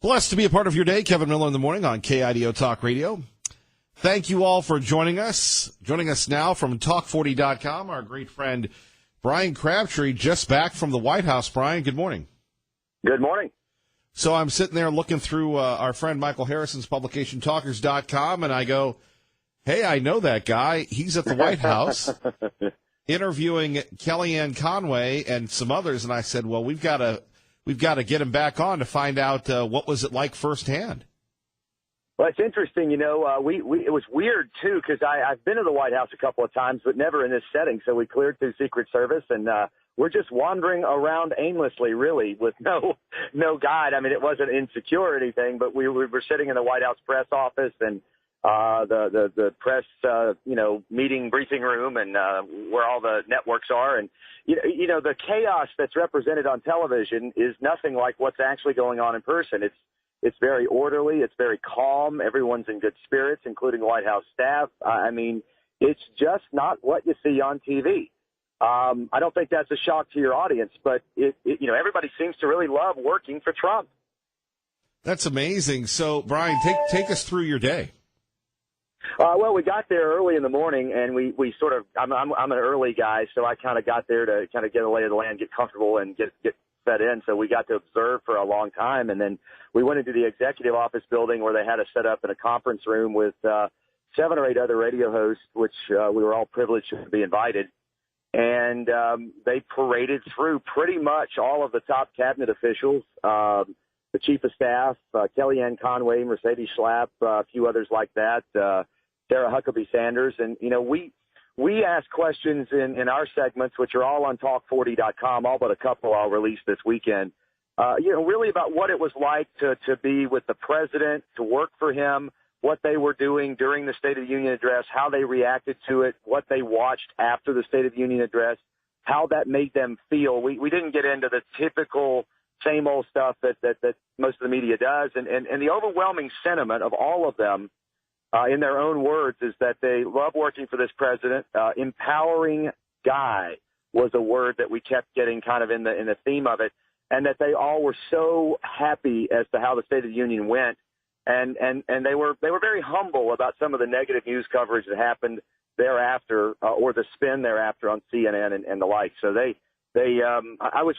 Blessed to be a part of your day. Kevin Miller in the morning on KIDO Talk Radio. Thank you all for joining us. Joining us now from Talk40.com, our great friend Brian Crabtree, just back from the White House. Brian, good morning. Good morning. So I'm sitting there looking through our friend Michael Harrison's publication, Talkers.com, and I go, hey, I know that guy. He's at the White House interviewing Kellyanne Conway and some others. And I said, well, we've got to get him back on to find out what was it like firsthand. Well, it's interesting. You know, it was weird, too, because I've been to the White House a couple of times, but never in this setting. So we cleared through Secret Service, and we're just wandering around aimlessly, really, with no guide. I mean, it wasn't insecure or anything, but we were sitting in the White House press office and the press, meeting briefing room and where all the networks are. And, you know, the chaos that's represented on television is nothing like what's actually going on in person. It's very orderly. It's very calm. Everyone's in good spirits, including White House staff. I mean, it's just not what you see on TV. I don't think that's a shock to your audience, but everybody seems to really love working for Trump. That's amazing. So, Brian, take us through your day. Well, we got there early in the morning, and we sort of I'm an early guy, so I kind of got there to kind of get a lay of the land, get comfortable, and get fed in. So we got to observe for a long time, and then we went into the executive office building where they had us set up in a conference room with 7 or 8 other radio hosts, which we were all privileged to be invited. And they paraded through pretty much all of the top cabinet officials, the chief of staff, Kellyanne Conway, Mercedes Schlapp, a few others like that, Sarah Huckabee Sanders. And, you know, we ask questions in our segments, which are all on Talk40.com, all but a couple I'll release this weekend, really about what it was like to be with the president, to work for him, what they were doing during the State of the Union address, how they reacted to it, what they watched after the State of the Union address, how that made them feel. We didn't get into the typical same old stuff that most of the media does. And the overwhelming sentiment of all of them, in their own words, is that they love working for this president. Empowering guy was a word that we kept getting kind of in the theme of it, and that they all were so happy as to how the State of the Union went. And they were very humble about some of the negative news coverage that happened thereafter, or the spin thereafter on CNN and the like. So I was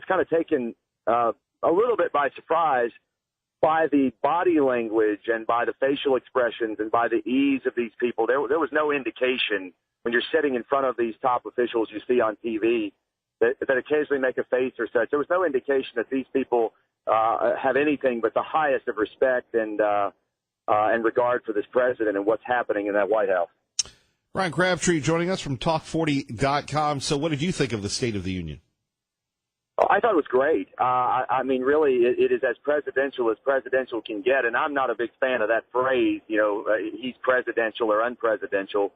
kind of taken a little bit by surprise by the body language and by the facial expressions and by the ease of these people. There was no indication when you're sitting in front of these top officials you see on TV that occasionally make a face or such. There was no indication that these people have anything but the highest of respect and regard for this president and what's happening in that White House. Brian Crabtree joining us from Talk40.com. So what did you think of the State of the Union? I thought it was great. I mean, really, it is as presidential can get, and I'm not a big fan of that phrase, he's presidential or unpresidential.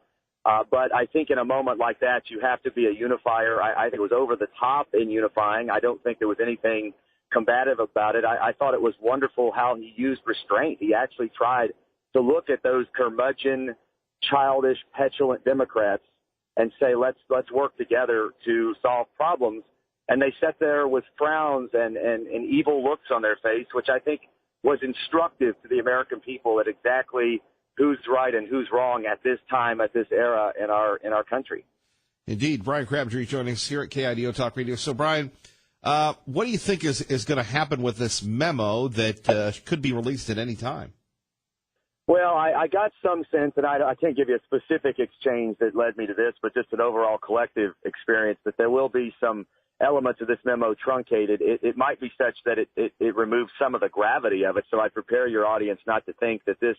But I think in a moment like that, you have to be a unifier. I think it was over the top in unifying. I don't think there was anything combative about it. I thought it was wonderful how he used restraint. He actually tried to look at those curmudgeon, childish, petulant Democrats and say, let's work together to solve problems. And they sat there with frowns and evil looks on their face, which I think was instructive to the American people at exactly who's right and who's wrong at this time, at this era in our country. Indeed. Brian Crabtree joining us here at KIDO Talk Radio. So, Brian, what do you think is going to happen with this memo that could be released at any time? Well, I got some sense, and I can't give you a specific exchange that led me to this, but just an overall collective experience that there will be some elements of this memo truncated. It might be such that it removes some of the gravity of it. So I prepare your audience not to think that this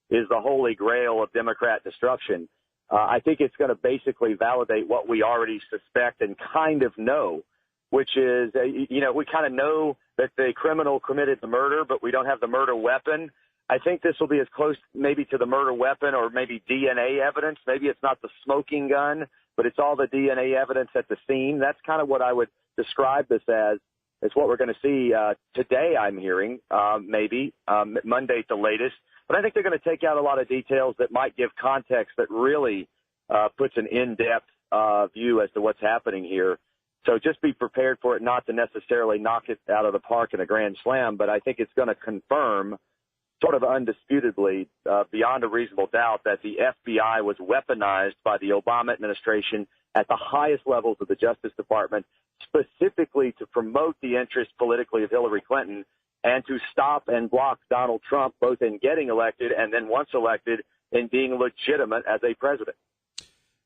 is the holy grail of Democrat destruction. I think it's going to basically validate what we already suspect and kind of know, which is, we kind of know that the criminal committed the murder, but we don't have the murder weapon. I think this will be as close maybe to the murder weapon or maybe DNA evidence. Maybe it's not the smoking gun, but it's all the DNA evidence at the scene. That's kind of what I would describe this as. It's what we're going to see today, I'm hearing, maybe, Monday at the latest. But I think they're going to take out a lot of details that might give context that really puts an in-depth view as to what's happening here. So just be prepared for it not to necessarily knock it out of the park in a grand slam, but I think it's going to confirm sort of undisputably, beyond a reasonable doubt, that the FBI was weaponized by the Obama administration at the highest levels of the Justice Department, specifically to promote the interests politically of Hillary Clinton and to stop and block Donald Trump, both in getting elected and then once elected in being legitimate as a president.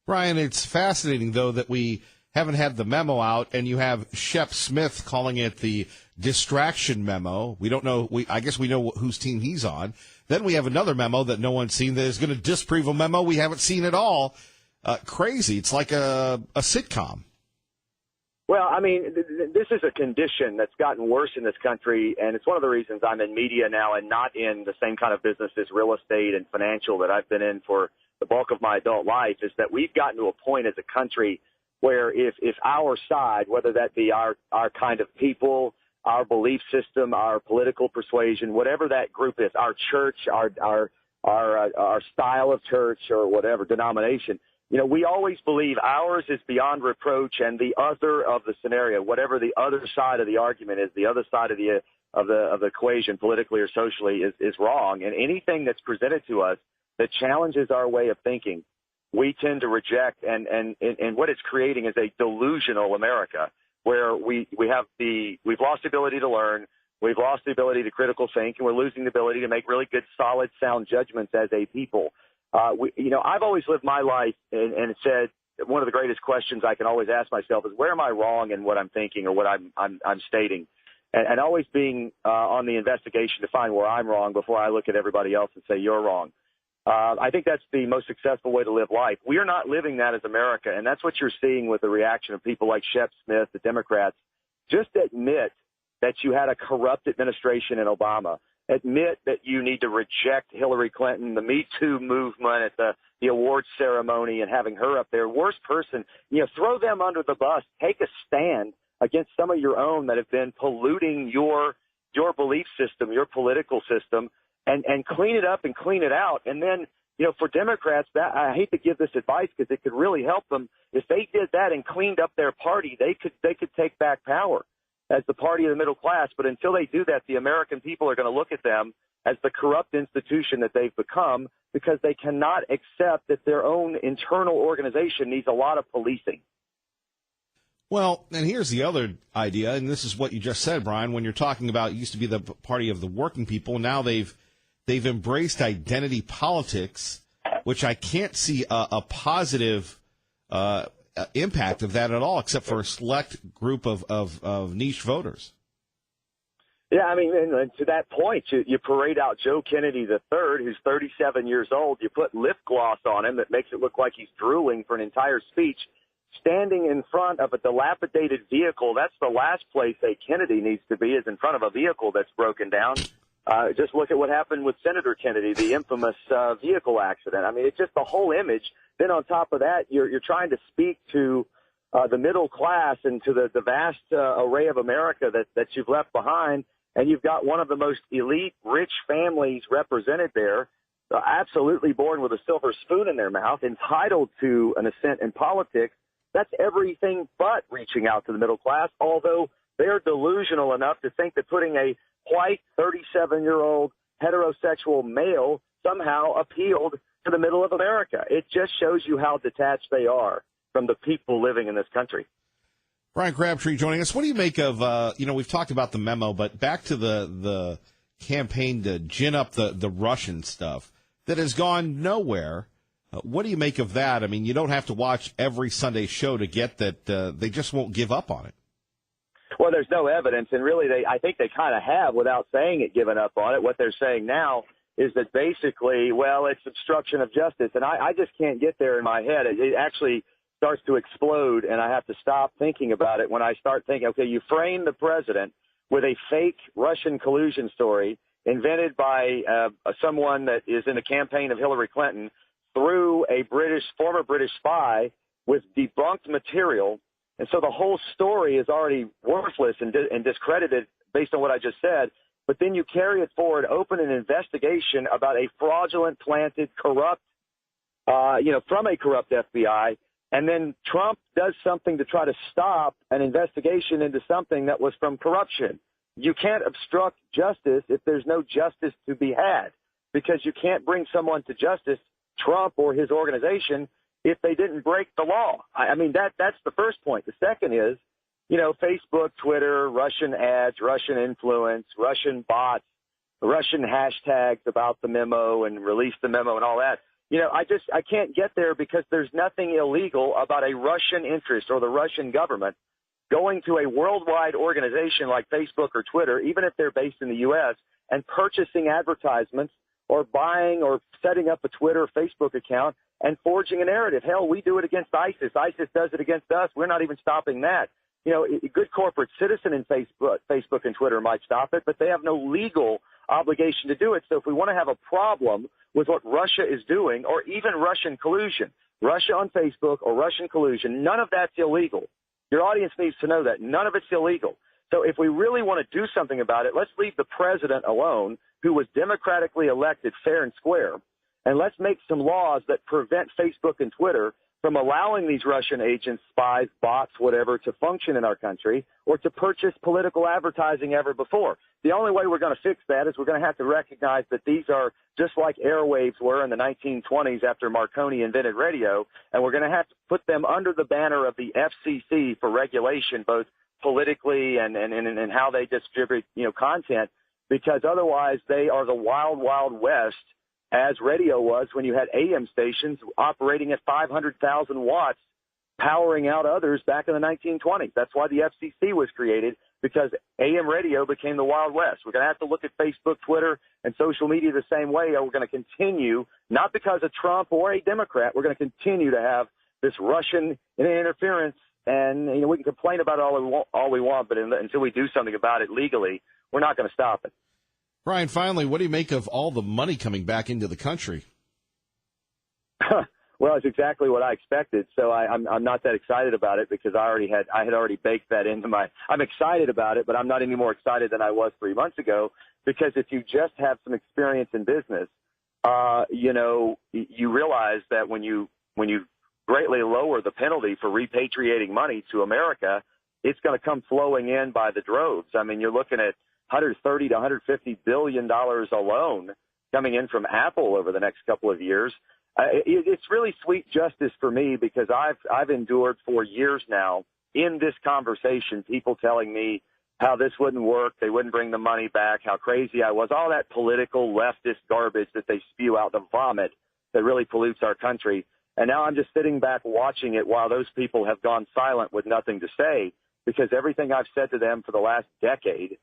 Brian, it's fascinating, though, that we haven't had the memo out, and you have Shep Smith calling it the distraction memo. We don't know. I guess we know whose team he's on. Then we have another memo that no one's seen that is going to disprove a memo we haven't seen at all. Crazy. It's like a sitcom. Well, I mean, this is a condition that's gotten worse in this country, and it's one of the reasons I'm in media now and not in the same kind of business as real estate and financial that I've been in for the bulk of my adult life, is that we've gotten to a point as a country where if our side, whether that be our kind of people, our belief system, our political persuasion, whatever that group is, our church, our style of church or whatever denomination, we always believe ours is beyond reproach and the other of the scenario, whatever the other side of the argument is, the other side of the equation, politically or socially, is wrong. And anything that's presented to us that challenges our way of thinking, we tend to reject. And what it's creating is a delusional America where we've lost the ability to learn, we've lost the ability to critical think, and we're losing the ability to make really good, solid, sound judgments as a people. I've always lived my life and said one of the greatest questions I can always ask myself is, where am I wrong in what I'm thinking or what I'm stating? And always being on the investigation to find where I'm wrong before I look at everybody else and say, you're wrong. I think that's the most successful way to live life. We are not living that as America, and that's what you're seeing with the reaction of people like Shep Smith, the Democrats. Just admit that you had a corrupt administration in Obama. Admit that you need to reject Hillary Clinton, the Me Too movement at the awards ceremony and having her up there. Worst person, throw them under the bus. Take a stand against some of your own that have been polluting your belief system, your political system, and clean it up and clean it out. And then, for Democrats, I hate to give this advice because it could really help them. If they did that and cleaned up their party, they could take back power as the party of the middle class. But until they do that, the American people are going to look at them as the corrupt institution that they've become because they cannot accept that their own internal organization needs a lot of policing. Well, and here's the other idea, and this is what you just said, Brian, when you're talking about it used to be the party of the working people. Now they've embraced identity politics, which I can't see a positive impact of that at all, except for a select group of niche voters. Yeah, I mean, and to that point, you parade out Joe Kennedy III, who's 37 years old. You put lip gloss on him that makes it look like he's drooling for an entire speech, standing in front of a dilapidated vehicle. That's the last place a Kennedy needs to be, is in front of a vehicle that's broken down. Just look at what happened with Senator Kennedy, the infamous vehicle accident. I mean, it's just the whole image. Then on top of that, you're trying to speak to the middle class and to the vast array of America that you've left behind, and you've got one of the most elite, rich families represented there, absolutely born with a silver spoon in their mouth, entitled to an ascent in politics. That's everything but reaching out to the middle class, although they're delusional enough to think that putting a white 37-year-old heterosexual male somehow appealed to the middle of America. It just shows you how detached they are from the people living in this country. Brian Crabtree joining us. What do you make of, we've talked about the memo, but back to the campaign to gin up the Russian stuff that has gone nowhere. What do you make of that? I mean, you don't have to watch every Sunday show to get that they just won't give up on it. Well, there's no evidence, and really I think they kind of have, without saying it, given up on it. What they're saying now is that basically, well, it's obstruction of justice, and I just can't get there in my head. It actually starts to explode, and I have to stop thinking about it when I start thinking, okay, you frame the president with a fake Russian collusion story invented by someone that is in the campaign of Hillary Clinton through a former British spy with debunked material. And so the whole story is already worthless and discredited based on what I just said. But then you carry it forward, open an investigation about a fraudulent, planted, corrupt, from a corrupt FBI, And then Trump does something to try to stop an investigation into something that was from corruption. You can't obstruct justice if there's no justice to be had, because you can't bring someone to justice, Trump or his organization, if they didn't break the law. I mean, that's the first point. The second is, Facebook, Twitter, Russian ads, Russian influence, Russian bots, Russian hashtags about the memo and release the memo and all that. I can't get there because there's nothing illegal about a Russian interest or the Russian government going to a worldwide organization like Facebook or Twitter, even if they're based in the U.S., and purchasing advertisements or buying or setting up a Twitter or Facebook account and forging a narrative. Hell, we do it against ISIS. ISIS does it against us. We're not even stopping that. A good corporate citizen in Facebook and Twitter might stop it, but they have no legal obligation to do it. So if we want to have a problem with what Russia is doing, or even Russian collusion, Russia on Facebook or Russian collusion, none of that's illegal. Your audience needs to know that. None of it's illegal. So if we really want to do something about it, let's leave the president alone, who was democratically elected fair and square, and let's make some laws that prevent Facebook and Twitter from allowing these Russian agents, spies, bots, whatever, to function in our country or to purchase political advertising ever before. The only way we're going to fix that is we're going to have to recognize that these are just like airwaves were in the 1920s after Marconi invented radio, and we're going to have to put them under the banner of the FCC for regulation, both politically and how they distribute, content, because otherwise they are the wild, wild west, as radio was when you had AM stations operating at 500,000 watts, powering out others back in the 1920s. That's why the FCC was created, because AM radio became the Wild West. We're going to have to look at Facebook, Twitter, and social media the same way, or we're going to continue, not because of Trump or a Democrat, we're going to continue to have this Russian interference. And we can complain about it all we want, but until we do something about it legally, we're not going to stop it. Brian, finally, what do you make of all the money coming back into the country? Well, it's exactly what I expected. So I'm not that excited about it because I had already baked that into my. I'm excited about it, but I'm not any more excited than I was 3 months ago, because if you just have some experience in business, you realize that when you greatly lower the penalty for repatriating money to America, it's going to come flowing in by the droves. I mean, you're looking at $130 to $150 billion alone coming in from Apple over the next couple of years. It's really sweet justice for me, because I've endured for years now in this conversation people telling me how this wouldn't work, they wouldn't bring the money back, how crazy I was, all that political leftist garbage that they spew out, the vomit that really pollutes our country. And now I'm just sitting back watching it while those people have gone silent with nothing to say, because everything I've said to them for the last decade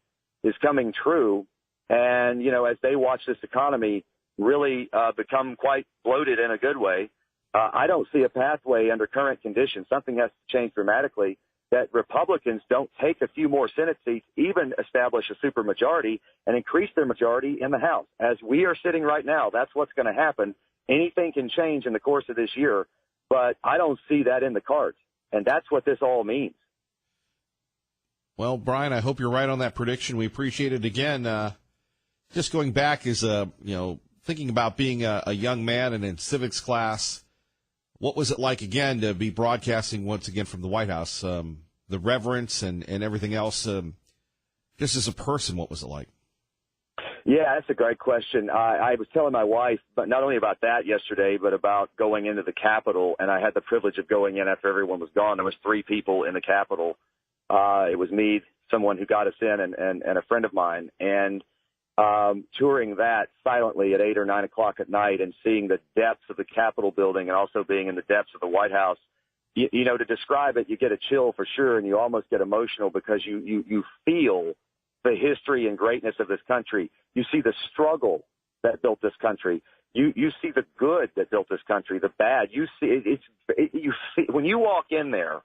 is coming true. And, as they watch this economy really become quite bloated in a good way, I don't see a pathway under current conditions. Something has to change dramatically, that Republicans don't take a few more Senate seats, even establish a supermajority and increase their majority in the House. As we are sitting right now, that's what's going to happen. Anything can change in the course of this year, but I don't see that in the cards. And that's what this all means. Well, Brian, I hope you're right on that prediction. We appreciate it again. Just going back is, thinking about being a young man and in civics class, what was it like again to be broadcasting once again from the White House? The reverence and everything else, just as a person, what was it like? Yeah, that's a great question. I was telling my wife, but not only about that yesterday, but about going into the Capitol, and I had the privilege of going in after everyone was gone. There was 3 people in the Capitol. It was me, someone who got us in, and a friend of mine, and touring that silently at 8 or 9 o'clock at night and seeing the depths of the Capitol building and also being in the depths of the White House. To describe it, you get a chill for sure, and you almost get emotional because you feel the history and greatness of this country. You see the struggle that built this country. You see the good that built this country, the bad. You see when you walk in there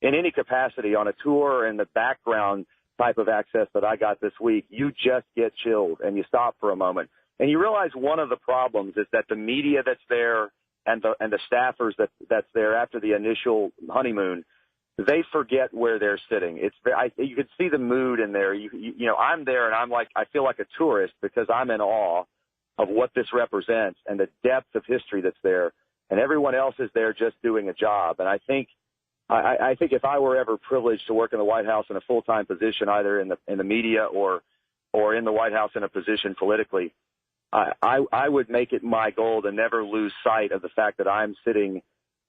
in any capacity on a tour in the background type of access that I got this week, you just get chilled and you stop for a moment. And you realize one of the problems is that the media that's there and the staffers that's there after the initial honeymoon, they forget where they're sitting. You can see the mood in there. I'm there and I feel like a tourist because I'm in awe of what this represents and the depth of history that's there. and everyone else is there just doing a job. And I think if I were ever privileged to work in the White House in a full-time position, either in the media or in the White House in a position politically, I would make it my goal to never lose sight of the fact that I'm sitting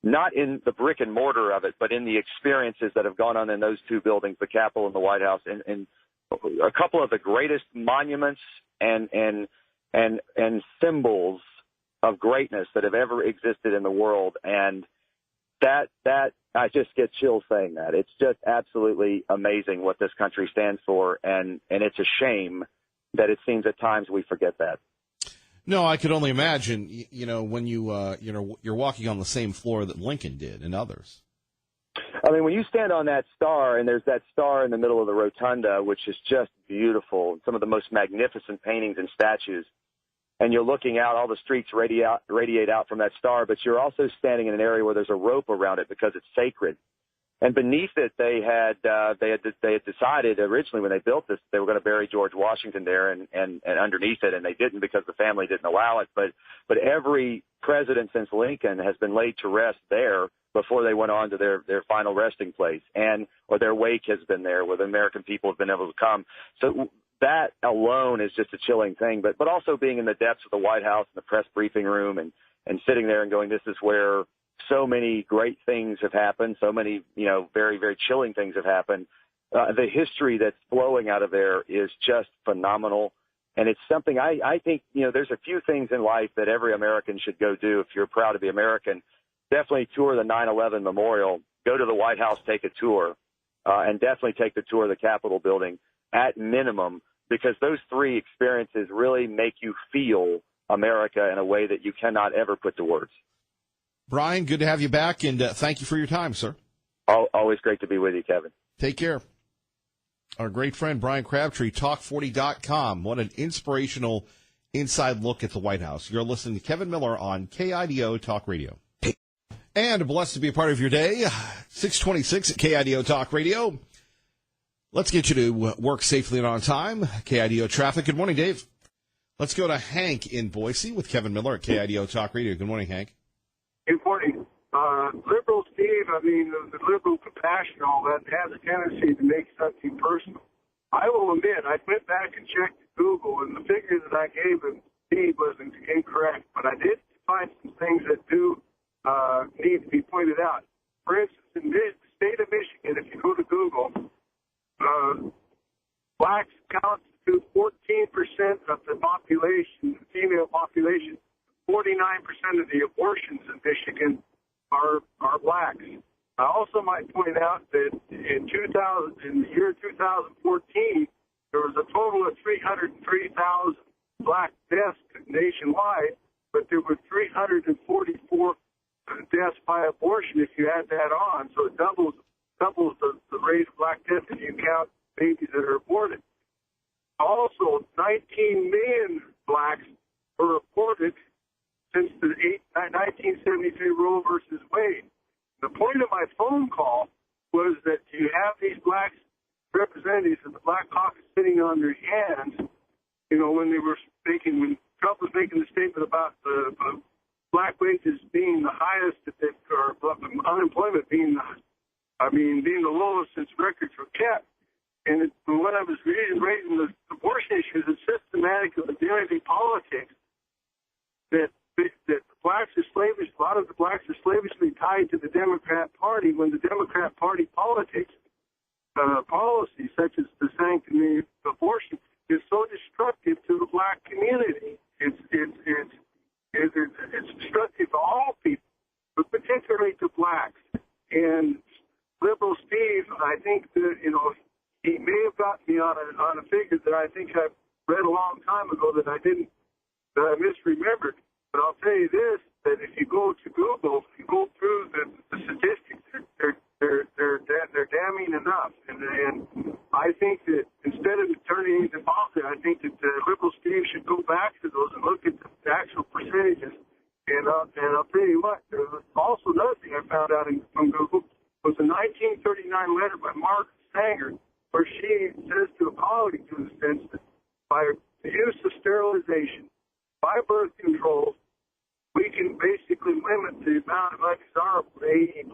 not in the brick and mortar of it, but in the experiences that have gone on in those two buildings, the Capitol and the White House, and a couple of the greatest monuments and symbols of greatness that have ever existed in the world. And that I just get chills saying that. It's just absolutely amazing what this country stands for, and it's a shame that it seems at times we forget that. No, I could only imagine, when you're walking on the same floor that Lincoln did and others. I mean, when you stand on that star, and there's that star in the middle of the rotunda, which is just beautiful, some of the most magnificent paintings and statues, and you're looking out, all the streets radiate out from that star, but you're also standing in an area where there's a rope around it because it's sacred. And beneath it, they had decided originally when they built this, they were going to bury George Washington there and underneath it, and they didn't because the family didn't allow it. But every president since Lincoln has been laid to rest there before they went on to their final resting place, or their wake has been there where the American people have been able to come. So that alone is just a chilling thing. But also being in the depths of the White House and the press briefing room and sitting there and going, this is where so many great things have happened, so many, very, very chilling things have happened. The history that's flowing out of there is just phenomenal. And it's something I think, there's a few things in life that every American should go do if you're proud to be American. Definitely tour the 9/11 Memorial, go to the White House, take a tour, and definitely take the tour of the Capitol building at minimum, because those three experiences really make you feel America in a way that you cannot ever put to words. Brian, good to have you back, and thank you for your time, sir. Always great to be with you, Kevin. Take care. Our great friend Brian Crabtree, Talk40.com. What an inspirational inside look at the White House. You're listening to Kevin Miller on KIDO Talk Radio. And blessed to be a part of your day, 626 at KIDO Talk Radio. Let's get you to work safely and on time. KIDO traffic. Good morning, Dave. Let's go to Hank in Boise with Kevin Miller at KIDO Talk Radio. Good morning, Hank. Good morning. Liberal Steve, the liberal compassion, all that has a tendency to make something personal. I will admit, I went back and checked Google, and the figure that I gave him, Steve, wasn't incorrect, but I did find some things that do need to be pointed out. For instance, in the state of Michigan, if you go to Google, blacks constitute 14% of the population, the female population. 49% of the abortions in Michigan are blacks. I also might point out that in the year 2014, there was a total of 303,000 black deaths nationwide, but there were 344 deaths by abortion if you add that on. So it doubles the rate of black death if you count babies that are aborted. Also, 19 million blacks were reported since the 1973 Roe versus Wade. The point of my phone call was that you have these black representatives of the Black Caucus sitting on their hands, when Trump was making the statement about the black wages being the highest, or unemployment being the lowest since records were kept. And when I was raising the abortion issues, it's systematic identity politics that the blacks are slavish. A lot of the blacks are slavishly tied to the Democrat Party when the Democrat Party politics, policies such as the sanctity of abortion, is so destructive to the black community. It's destructive to all people, but particularly to blacks. And Liberal Steve, I think that, he may have got me on a figure that I think I read a long time ago that I misremembered. But I'll tell you this, that if you go to Google, if you go through the statistics, they're damning enough. And I think that instead of turning anything positive, I think that Liberal Steve should go back to those and look at the actual percentages. And I'll tell you what, there was also another thing I found out from Google was a 1939 letter by Margaret Sanger, where she says to equality to the sense that by the use of sterilization, by birth control, we can basically limit the amount of undesirable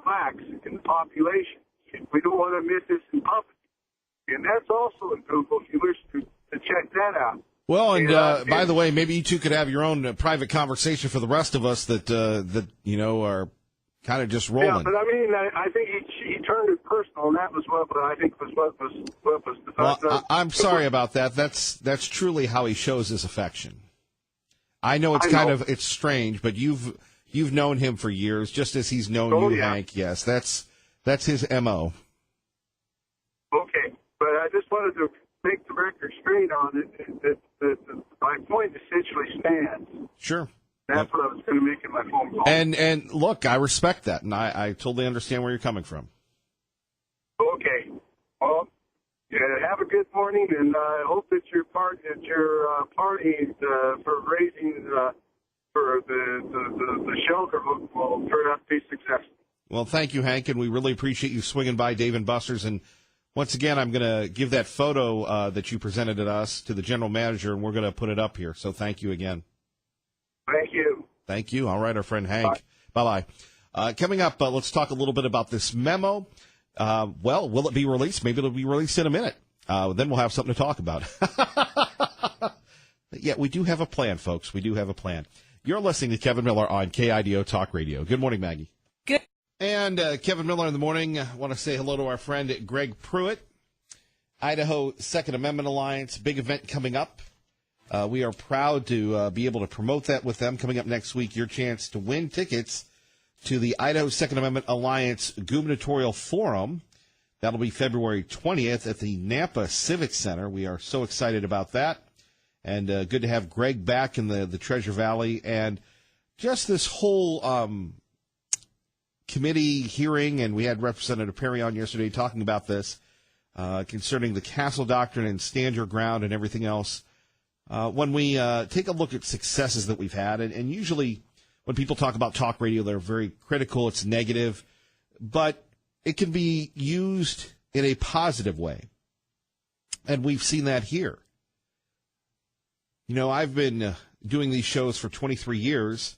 blacks in the population. We don't want to miss this in public. And that's also in Google if you wish to check that out. Well, and by the way, maybe you two could have your own private conversation for the rest of us that are kind of just rolling. Yeah, but I mean, I think he turned it personal, and that was what I think was what was the. Well, I'm sorry about that. That's truly how he shows his affection. I know it's strange, but you've known him for years, just as he's known you, yeah. Hank. Yes, that's his MO. Okay, but I just wanted to make the record straight on it. That my point essentially stands. Sure. That's what I was going to make in my phone call. And look, I respect that, and I totally understand where you're coming from. Okay. Well, yeah, have a good morning, and I hope that your party for raising for the shelter will turn out to be successful. Well, thank you, Hank, and we really appreciate you swinging by Dave & Buster's. And once again, I'm going to give that photo that you presented to us to the general manager, and we're going to put it up here. So thank you again. Thank you. Thank you. All right, our friend Hank. Bye-bye. Coming up, let's talk a little bit about this memo. Well, will it be released? Maybe it'll be released in a minute. Then we'll have something to talk about. Yeah, we do have a plan, folks. We do have a plan. You're listening to Kevin Miller on KIDO Talk Radio. Good morning, Maggie. Good. And Kevin Miller in the morning. I want to say hello to our friend Greg Pruitt. Idaho Second Amendment Alliance, big event coming up. We are proud to be able to promote that with them. Coming up next week, your chance to win tickets to the Idaho Second Amendment Alliance Gubernatorial Forum. That'll be February 20th at the Nampa Civic Center. We are so excited about that. And good to have Greg back in the Treasure Valley. And just this whole committee hearing, and we had Representative Perry on yesterday talking about this, concerning the Castle Doctrine and Stand Your Ground and everything else. When we take a look at successes that we've had, and usually when people talk about talk radio, they're very critical, it's negative, but it can be used in a positive way. And we've seen that here. You know, I've been doing these shows for 23 years,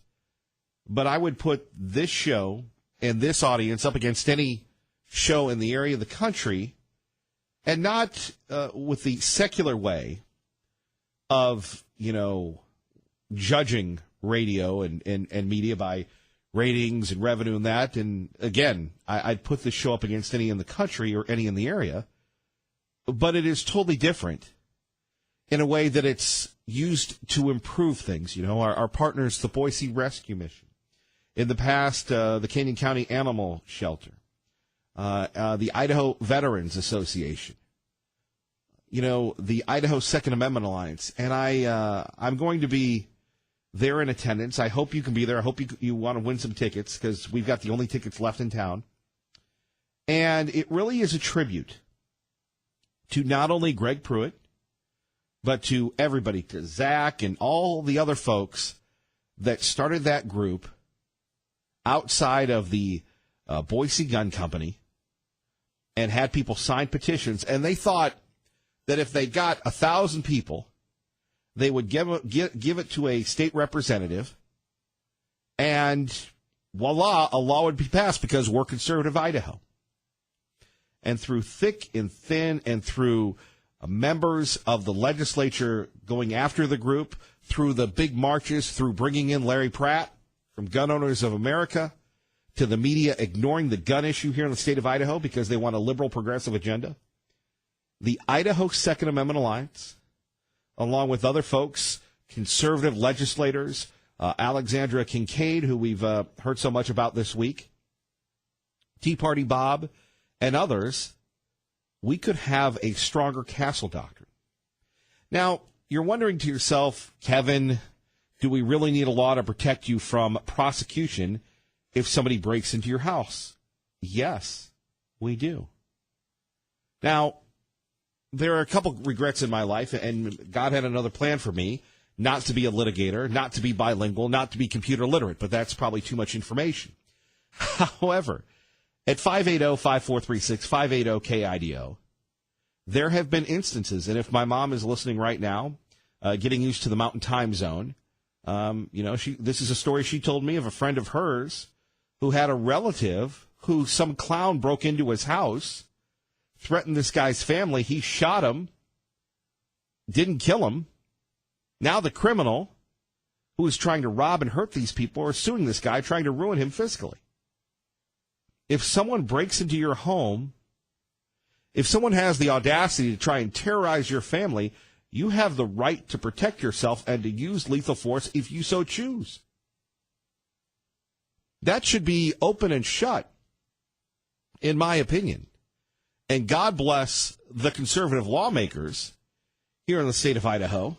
but I would put this show and this audience up against any show in the area of the country, and not with the secular way of, judging radio and media by ratings and revenue and that. And again, I'd put this show up against any in the country or any in the area, but it is totally different in a way that it's used to improve things. Our partners, the Boise Rescue Mission, in the past, the Canyon County Animal Shelter, the Idaho Veterans Association, the Idaho Second Amendment Alliance. And I'm going to be there in attendance. I hope you can be there. I hope you want to win some tickets, because we've got the only tickets left in town. And it really is a tribute to not only Greg Pruitt, but to everybody, to Zach and all the other folks that started that group outside of the Boise Gun Company and had people sign petitions. And they thought that if they got 1,000 people, they would give it to a state representative, and voila, a law would be passed, because we're conservative Idaho. And through thick and thin, and through members of the legislature going after the group, through the big marches, through bringing in Larry Pratt from Gun Owners of America, to the media ignoring the gun issue here in the state of Idaho because they want a liberal progressive agenda, the Idaho Second Amendment Alliance, along with other folks, conservative legislators, Alexandra Kincaid, who we've heard so much about this week, Tea Party Bob, and others, we could have a stronger Castle Doctrine. Now, you're wondering to yourself, Kevin, do we really need a law to protect you from prosecution if somebody breaks into your house? Yes, we do. Now, there are a couple regrets in my life, and God had another plan for me, not to be a litigator, not to be bilingual, not to be computer literate, but that's probably too much information. However, at 580-5436, 580-KIDO, there have been instances, and if my mom is listening right now, getting used to the Mountain Time Zone, This is a story she told me of a friend of hers who had a relative who some clown broke into his house, threatened this guy's family. He shot him, didn't kill him. Now the criminal who is trying to rob and hurt these people are suing this guy, trying to ruin him fiscally. If someone breaks into your home, if someone has the audacity to try and terrorize your family, you have the right to protect yourself and to use lethal force if you so choose. That should be open and shut, in my opinion. And God bless the conservative lawmakers here in the state of Idaho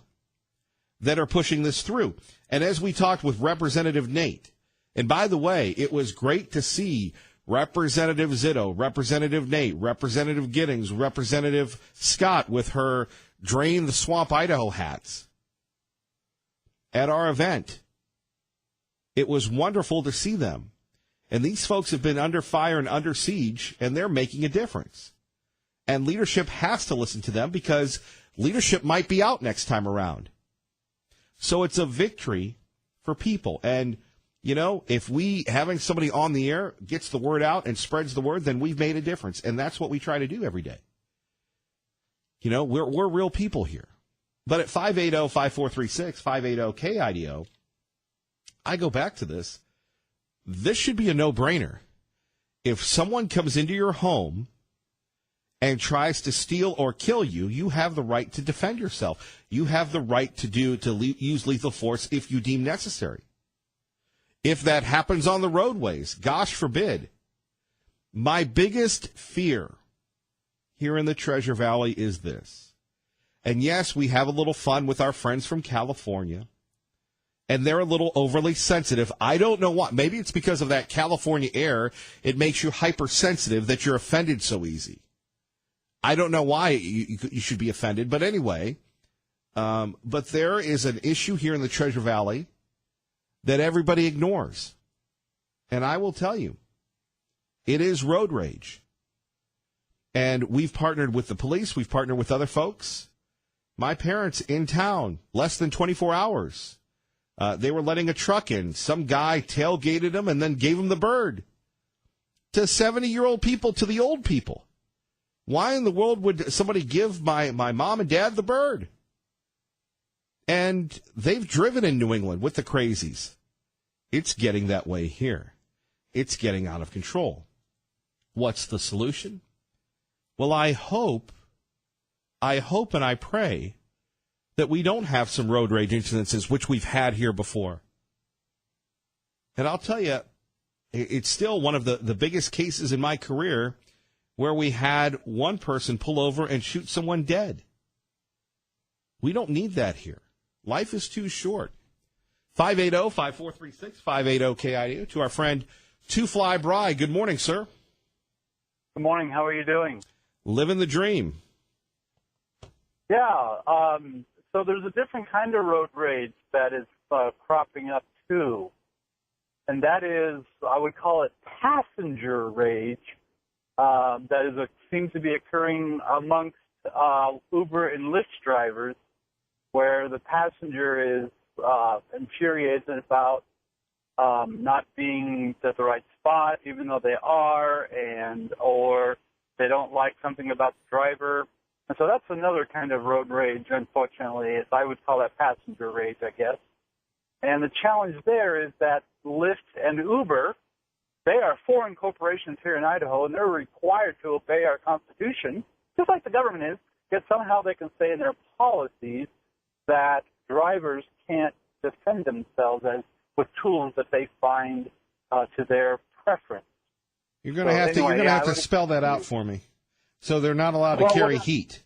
that are pushing this through. And as we talked with Representative Nate, and by the way, it was great to see Representative Zito, Representative Nate, Representative Giddings, Representative Scott with her Drain the Swamp Idaho hats at our event. It was wonderful to see them. And these folks have been under fire and under siege, and they're making a difference. And leadership has to listen to them because leadership might be out next time around. So it's a victory for people. And, if having somebody on the air gets the word out and spreads the word, then we've made a difference. And that's what we try to do every day. We're real people here. But at 580-5436, 580-KIDO, I go back to this. This should be a no-brainer. If someone comes into your home and tries to steal or kill you, you have the right to defend yourself. You have the right to use lethal force if you deem necessary. If that happens on the roadways, gosh forbid. My biggest fear here in the Treasure Valley is this. And yes, we have a little fun with our friends from California, and they're a little overly sensitive. I don't know why. Maybe it's because of that California air. It makes you hypersensitive that you're offended so easy. I don't know why you should be offended, but anyway, but there is an issue here in the Treasure Valley that everybody ignores. And I will tell you, it is road rage. And we've partnered with the police. We've partnered with other folks. My parents in town, less than 24 hours. They were letting a truck in. Some guy tailgated them and then gave them the bird to 70-year-old people, to the old people. Why in the world would somebody give my mom and dad the bird? And they've driven in New England with the crazies. It's getting that way here. It's getting out of control. What's the solution? Well, I hope and I pray that we don't have some road rage incidences, which we've had here before. And I'll tell you, it's still one of the biggest cases in my career where we had one person pull over and shoot someone dead. We don't need that here. Life is too short. 580-5436, 580-KIDO. To our friend Two Fly Bry. Good morning, sir. Good morning. How are you doing? Living the dream. Yeah. So there's a different kind of road rage that is cropping up too, and that is, I would call it passenger rage. That seems to be occurring amongst Uber and Lyft drivers, where the passenger is infuriated about not being at the right spot, even though they are, or they don't like something about the driver. And so that's another kind of road rage, unfortunately. I would call that passenger rage, I guess. And the challenge there is that Lyft and Uber, they are foreign corporations here in Idaho, and they're required to obey our Constitution, just like the government is, yet somehow they can say in their policies that drivers can't defend themselves with tools that they find to their preference. You're going to have to spell that out for me. So they're not allowed to carry heat.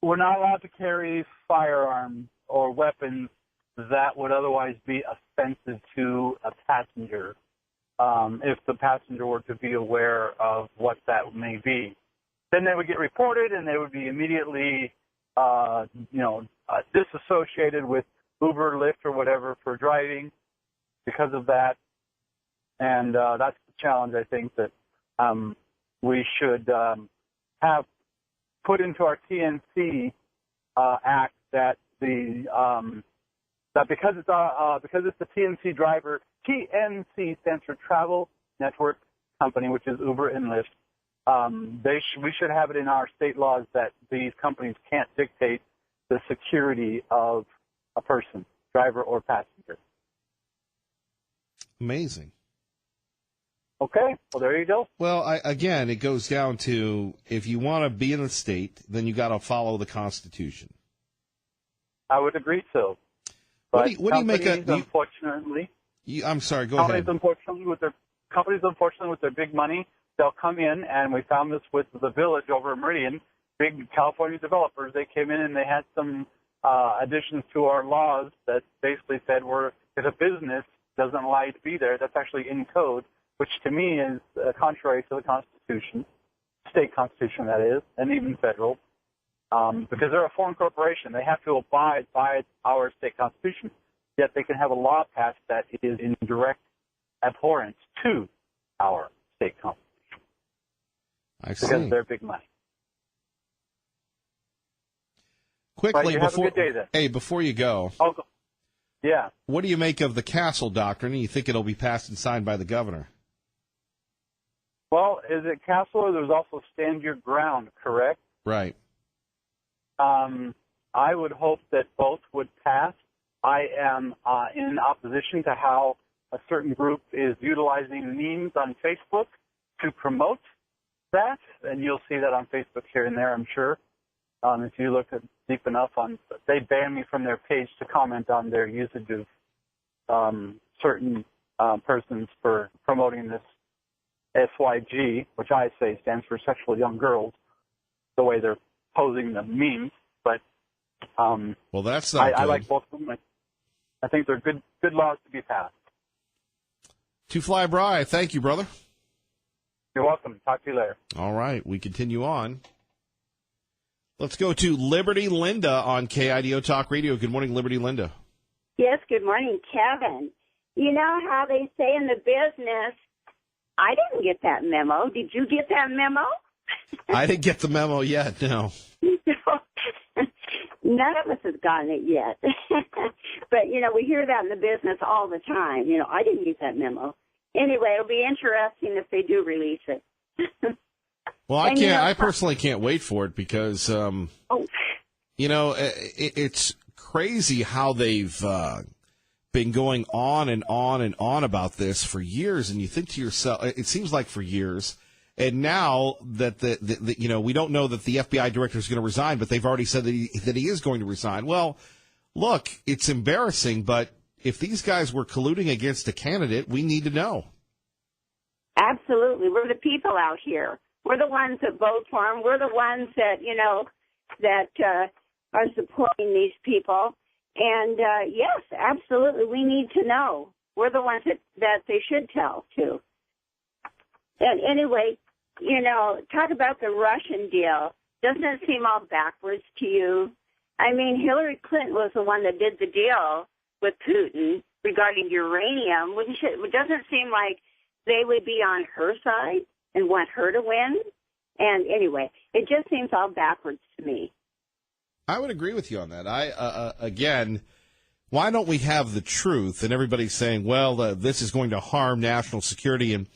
We're not allowed to carry firearms or weapons that would otherwise be offensive to a passenger, if the passenger were to be aware of what that may be. Then they would get reported, and they would be immediately, disassociated with Uber, Lyft, or whatever for driving because of that. And that's the challenge, I think, that we should have put into our TNC Act, that the that because it's the TNC driver, TNC stands for Travel Network Company, which is Uber and Lyft. We should have it in our state laws that these companies can't dictate the security of a person, driver or passenger. Amazing. Okay, well, there you go. Well, again, it goes down to if you want to be in the state, then you got to follow the Constitution. I would agree so. What But do you make of? unfortunately, I'm sorry. Go companies, ahead. unfortunately, with their big money, they'll come in, and we found this with the Village over at Meridian. Big California developers, they came in and they had some additions to our laws that basically said if a business doesn't allow you to be there, that's actually in code, which to me is contrary to the Constitution, state Constitution that is, and even federal, because they're a foreign corporation. They have to abide by our state Constitution, yet they can have a law passed that is in direct abhorrence to our state Constitution. I see. Because they're big money. Quickly, Right, have a good day, then. Hey, before you go, Yeah. what do you make of the Castle Doctrine? You think it'll be passed and signed by the governor? Well, is it Castle or there's also Stand Your Ground, correct? Right. I would hope that both would pass. I am in opposition to how a certain group is utilizing memes on Facebook to promote that, and you'll see that on Facebook here and there, I'm sure. If you look deep enough they ban me from their page to comment on their usage of certain persons for promoting this SYG, which I say stands for sexual young girls, the way they're posing the memes. But well, that's not I good. like both of them. I think they're good laws to be passed. Two Fly Bry, thank you, brother. You're welcome. Talk to you later. All right, we continue on. Let's go to Liberty Linda on KIDO Talk Radio. Good morning, Liberty Linda. Yes, good morning, Kevin. You know how they say in the business, I didn't get that memo. Did you get that memo? I didn't get the memo yet, no. None of us has gotten it yet. But, we hear that in the business all the time. I didn't get that memo. Anyway, it'll be interesting if they do release it. Well, I personally can't wait for it because, it's crazy how they've been going on and on and on about this for years. And you think to yourself, it seems like for years. And now that we don't know that the FBI director is going to resign, but they've already said that he is going to resign. Well, look, it's embarrassing, but if these guys were colluding against a candidate, we need to know. Absolutely. We're the people out here. We're the ones that vote for them. We're the ones that, that are supporting these people. And, yes, absolutely, we need to know. We're the ones that they should tell, too. And anyway, talk about the Russian deal. Doesn't it seem all backwards to you? I mean, Hillary Clinton was the one that did the deal with Putin regarding uranium. It doesn't seem like they would be on her side and want her to win. And anyway, it just seems all backwards to me. I would agree with you on that. Again, why don't we have the truth? And everybody's saying, well, this is going to harm national security. And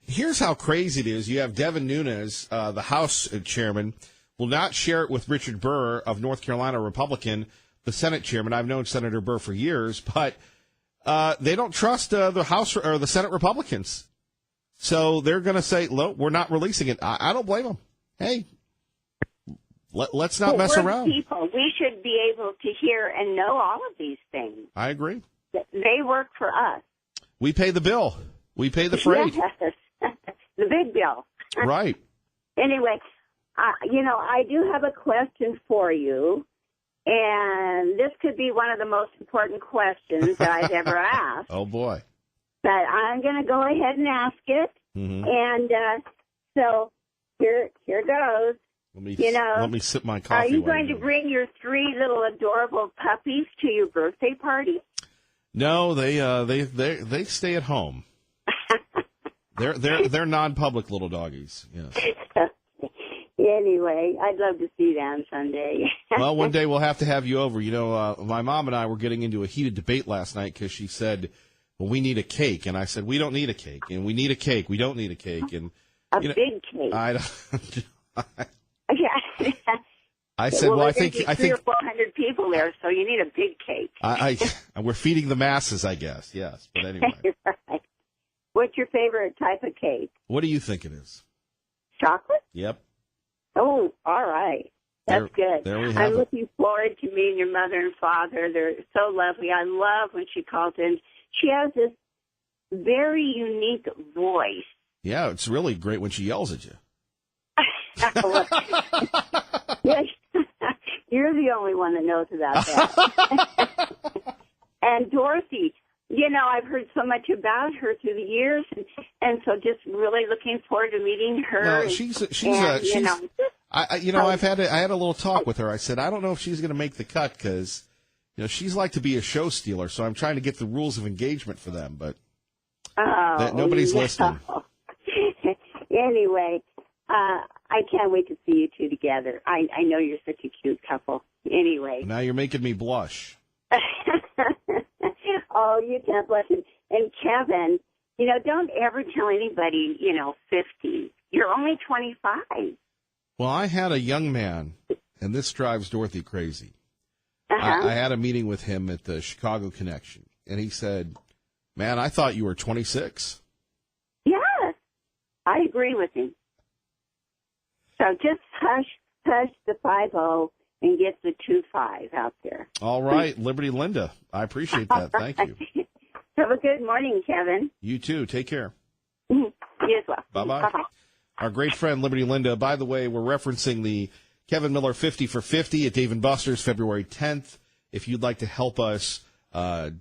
here's how crazy it is. You have Devin Nunes, the House chairman, will not share it with Richard Burr of North Carolina, Republican, the Senate chairman. I've known Senator Burr for years, but they don't trust the House or the Senate Republicans. So they're going to say, look, we're not releasing it. I don't blame them. Hey, let's not mess around. People, we should be able to hear and know all of these things. I agree. They work for us. We pay the bill. We pay the freight. Yes. The big bill. Right. Anyway, I do have a question for you, and this could be one of the most important questions that I've ever asked. Oh, boy. But I'm going to go ahead and ask it. Mm-hmm. And so here goes. Let me sip my coffee. Are you going to bring your 3 little adorable puppies to your birthday party? No, they stay at They're non-public little doggies. Yes. Anyway, I'd love to see that on Sunday. Well, one day we'll have to have you over. You know, my mom and I were getting into a heated debate last night because she said, well, we need a cake. And I said, we don't need a cake. And we need a cake. We don't need a cake. And big cake. I Yeah. said, well, I think 300 or 400 people there, so you need a big cake. We're feeding the masses, I guess. Yes. But anyway. Right. What's your favorite type of cake? What do you think it is? Chocolate? Yep. Oh, all right. That's good. There we have I'm it. looking forward to meeting your mother and father. They're so lovely. I love when she calls in. She has this very unique voice. Yeah, it's really great when she yells at you. Yes. You're the only one that knows about that. And Dorothy, you know, I've heard so much about her through the years, and so just really looking forward to meeting her. Well, I had a little talk with her. I said, I don't know if she's going to make the cut because, you know, she's like to be a show stealer. So I'm trying to get the rules of engagement for them, but nobody's listening. Anyway, I can't wait to see you two together. I know you're such a cute couple. Anyway. Now you're making me blush. Oh, you can't blush. And Kevin, you know, don't ever tell anybody, 50. You're only 25. Well, I had a young man, and this drives Dorothy crazy. Uh-huh. I had a meeting with him at the Chicago Connection, and he said, man, I thought you were 26. Yes, I agree with him. So just hush the 50 and get the 25 out there. All right, Liberty Linda. I appreciate that. Thank you. Have a good morning, Kevin. You too. Take care. You as well. Bye-bye. Bye-bye. Our great friend, Liberty Linda. By the way, we're referencing the Kevin Miller 50 for 50 at Dave & Buster's February 10th. If you'd like to help us by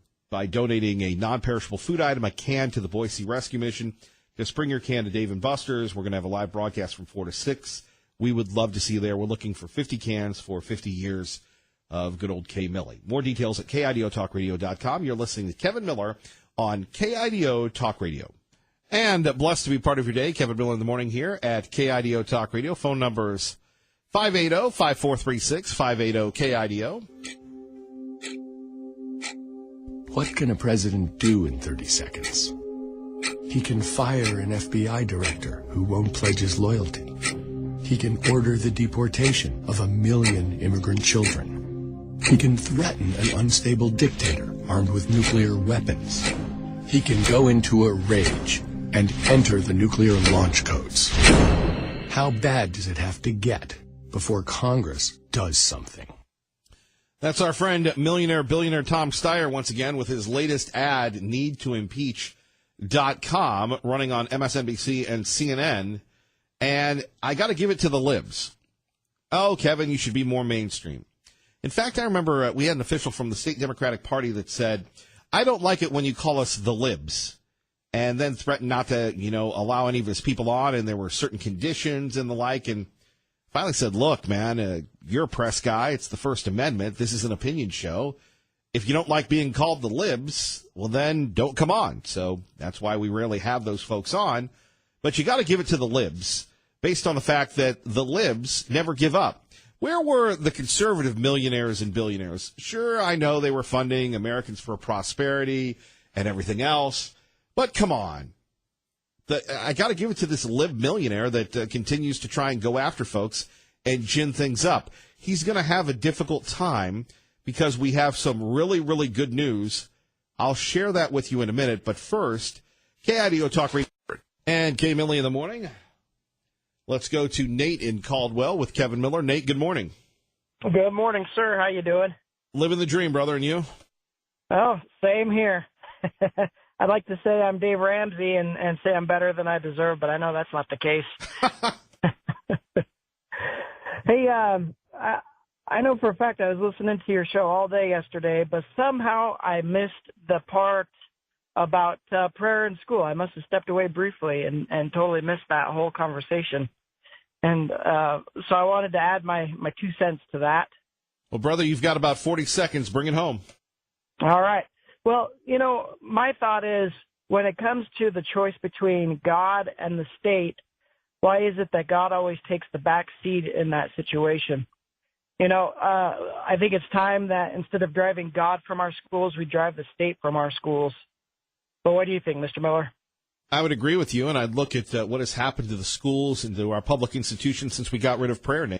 donating a non-perishable food item, a can to the Boise Rescue Mission, just bring your can to Dave & Buster's. We're going to have a live broadcast from 4 to 6. We would love to see you there. We're looking for 50 cans for 50 years of good old K. Millie. More details at KIDOTalkRadio.com. You're listening to Kevin Miller on KIDO Talk Radio. And blessed to be part of your day, Kevin Miller in the morning here at KIDO Talk Radio. Phone numbers 580-5436, 580-KIDO. What can a president do in 30 seconds? He can fire an FBI director who won't pledge his loyalty. He can order the deportation of 1 million immigrant children. He can threaten an unstable dictator armed with nuclear weapons. He can go into a rage and enter the nuclear launch codes. How bad does it have to get before Congress does something? That's our friend, millionaire, billionaire Tom Steyer, once again, with his latest ad, needtoimpeach.com, running on MSNBC and CNN. And I got to give it to the libs. Oh, Kevin, you should be more mainstream. In fact, I remember we had an official from the state Democratic Party that said, I don't like it when you call us the libs, and then threatened not to, allow any of his people on, and there were certain conditions and the like, and finally said, look, man, you're a press guy. It's the First Amendment. This is an opinion show. If you don't like being called the libs, well, then don't come on. So that's why we rarely have those folks on. But you got to give it to the libs based on the fact that the libs never give up. Where were the conservative millionaires and billionaires? Sure, I know they were funding Americans for Prosperity and everything else, but come on. I got to give it to this lib millionaire that continues to try and go after folks and gin things up. He's going to have a difficult time because we have some really, really good news. I'll share that with you in a minute, but first, KIDO Talk Radio and K. Millie in the morning. Let's go to Nate in Caldwell with Kevin Miller. Nate, good morning. Good morning, sir. How you doing? Living the dream, brother, and you? Oh, same here. I'd like to say I'm Dave Ramsey and say I'm better than I deserve, but I know that's not the case. Hey, I know for a fact I was listening to your show all day yesterday, but somehow I missed the part about prayer in school. I must have stepped away briefly and totally missed that whole conversation. And so I wanted to add my 2 cents to that. Well, brother, you've got about 40 seconds. Bring it home. All right. Well, my thought is when it comes to the choice between God and the state, Why is it that God always takes the back seat in that situation? I think it's time that instead of driving God from our schools, we drive the state from our schools. But what do you think, Mr. Miller? I would agree with you, and I'd look at what has happened to the schools and to our public institutions since we got rid of prayer, Nate.